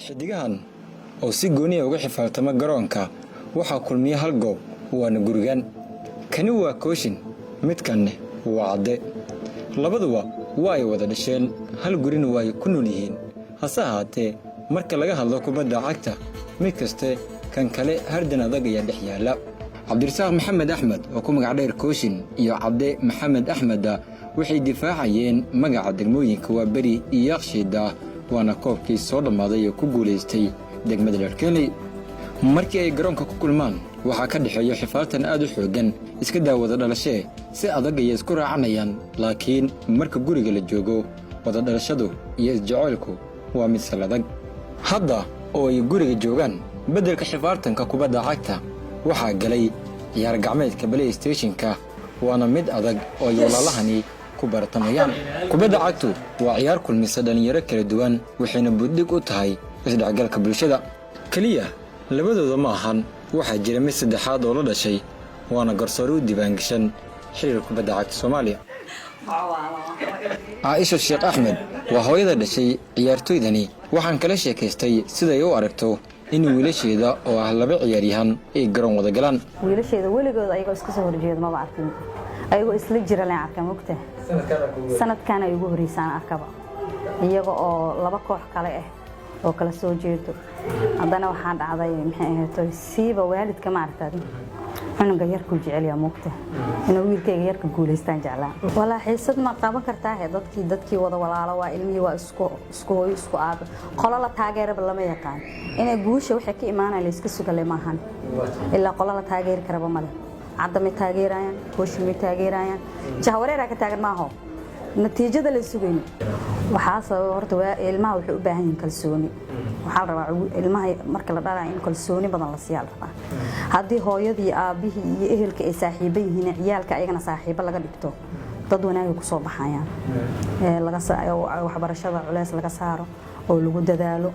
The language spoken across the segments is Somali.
xidigahan oo si gooni ah uga xifaaltama garoonka waxa kulmiye hal goob waana gurigan kani waa kooshin midkanne waa cadde labaduba waa ay wada dhasheen hal gurina waa ay ku nool yihiin hase ahaatee marka laga hadlo kubadda cagta mid kaste kan kale hardan adag ayaa dhex yaala cabdirasaaq maxamed axmed oo ku magac dheer kooshin iyo cadde maxamed axmed waxay difaacayeen magaca degmooyinka waa beri iyo yakshiida waana koobkii soo dhammaaday oo ku guulaystay degmada Dharkeenley markii ay garoonka ku kulmaan waxa ka dhaxeeyo xifaaltan aad u xoogan iska daawada dhalashee si adag ay isku raacanayaan laakiin marka guriga la joogo wada dhalashadu iyo isjaceylku waa mid saladag hadda oo ay guriga joogaan beddelka xifaaltanka kubadda cagta waxaa galay ciyaar gacmeedka PlayStation-ka waana mid adag oo ay walaalahani ku baratamayaan kubadda cagtu waa ciyaar kulmisa dhalinyaro kala duwan waxayna buddig u tahay isdhexgalka bulshada kaliya labadooda ma ahan waxaa jira mid saddexaad oo la dhashay waana garsoore u diiwaangashan xiriirka kubadda cagta Soomaaliya Aisha Sheekh Ahmed waa hooyada dhashay ciyaartoydani waxaan kala sheekaystay sida ay u aragto in wiilasheeda oo ah laba ciyaaryahan ay garoon wada galaan wiilasheeda weligood ayagoo iska soo horjeeda ma arkin ayagoo isla jira leen arkaa mugta sanadkan ay ugu horeysaan arkaba iyaga oo laba koox kale ah oo kala soo jeedo haddana waxaan dhacday maxay ahayd siiba waalidka ma aragtay cunuga yarku jecel yaa mugta inuu wiilkayga yarka guuleystaan jeclaa walaa xiisad ma qaban kartaa dadkii wada walaalo waa ilmihii waa isku hooyo isku aab qolo la taageeraba lama yaqaan inay guusha waxay ka imaanayaan iska sugalay maahan ilaa qolo la taageeri karaba male cadda ma taageerayaan kooshi ma taageerayaan jahwareera ka taagan maaho natiijada la sugayno waxa sabab horta waa ilmaha wuxuu u baahan yahay kalsooni waxa la rabaa ilmaha marka la dhalayo in kalsooni badan la siiyo rabaa hadii hooyadii aabihii iyo ehelka ay saaxiibo yihiin ciyaalka ayagana saaxiibo laga dhigto dad wanaag ku soo baxayaan laga waxbarashada culeys laga saaro oo lagu dadaalo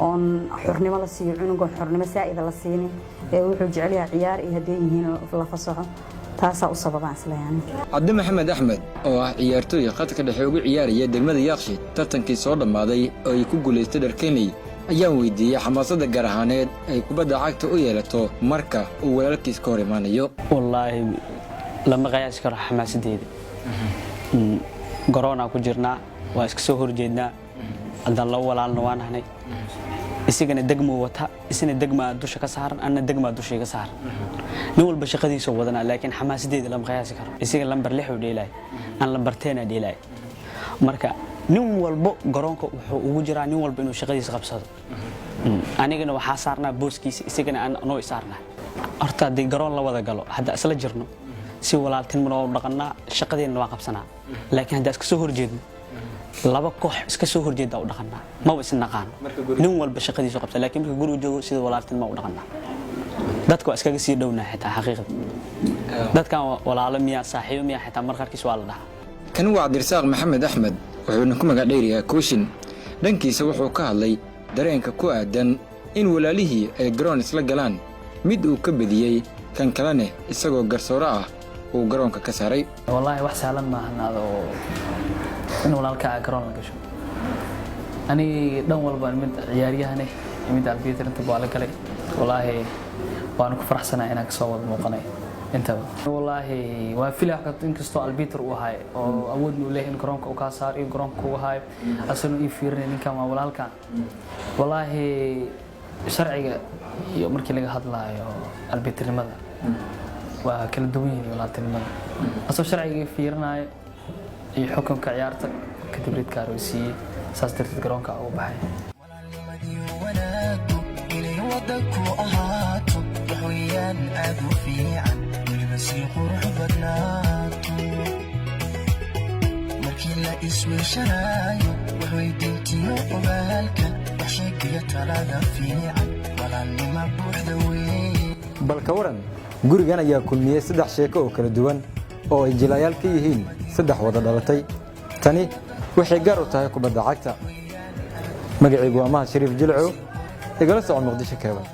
on xornimo la siiyo cunuga xornimo saa'id la siinin wuxuu jecel yahay ciyaar iyo hadii yihiin la fasaxo taasa u sababaan isleeyaan Cabdi Maxamed Axmed oo ah ciyaartoy khadka dhexe ugu ciyaaraya degmada Yaaqshiid tartankii soo dhamaaday oo ay ku guuleystay Dharkeenley ayaa weydiiyay xamaasadda gaar ahaaneed ay kubadda cagta u yeelato marka uu walaalkiis ka hor imaanayo wallahi lama qiyaas karo xamaasadeeda garoona ku jirnaa waa iska soo horjeednaa haddaan la walaalna waan ahnay isigana degmo wata isna degma dusha ka saaran anna degma dusha ka saaran nin walba shaqadiisa wadana laakiin xamaasadeeda lama qiyaas karo isiga lambar 6 u dheelay aan lambar 10 dheelay marka nin walba garoonka wuxuu ugu jiraa nin walba inuu shaqadiisa qabsado anigana waxa saarnaa booskiisa isigana aan noo saarnaa horta hadii garoon la wada galo hadda isla jirno si walaaltinimo oo dhaqanaa shaqadeena waa qabsanaa laakiin hadda iska soo horjeedno laba koox iska soo horjeeda u dhaqanaa ma wada naqaan nin walba shaqadiisa qabsada laakiin marka guriga joogo sida walaaltinimo u dhaqanaa dadku iskaga sii dhownaa xitaa xaqiiqad dadkan walaalo miya saaxiibo miya xitaa markarkiis waa la dhahaa kan waa Cabdirasaaq Maxamed Axmed wuxuu ku magac dheeriyaa kooshin dhankiisa wuxuu ka hadlay dareenka ku aadan in walaalihii ay garoon isla galaan mid uu ka badiyay kan kalena isagoo garsoore ah uu garoonka ka saaray wallahi wax saalan ma ahnaado in walaalka garoon gasho ani dhan walba mid ciyaaryahan mid albiitar inta baa la galay wallahi waan ku faraxsanahay inaan soo wada muuqanay inta wallahi waa filax ka inkastoo albiitar uu ahay oo awood u leeyahay in garoonka uu ka saaro in garoonka uu ahay asana ii fiirinay ninkan waa walaalka wallahi sharciga iyo markii laga hadlaayo albiitarnimada waa kala duwan yihiin walaaltinimada asoo sharciga fiirinayo iyo xukunka ciyaarta kadib ridka roosiye saas darteed garoonka ugu baxay walaalnimadii wanaaggu inay waddanku ahaato waxweeyaan aad u fiican weliba sii qurux badnaato markii la isweeshanayo waxweydiintiyo ogaalka wax sheegiyo talada fiican walaalnima buuxda weyn balka waran gurigan ayaa kulmiyey 3 sheeko oo kala duwan oo ay jilayaal ka yihiin 3 wada dhalatay tani waxay gaar u tahay kubadda cagta magacaygu waa Mahad Shariif Jilco igala socod Muqdisho Keebal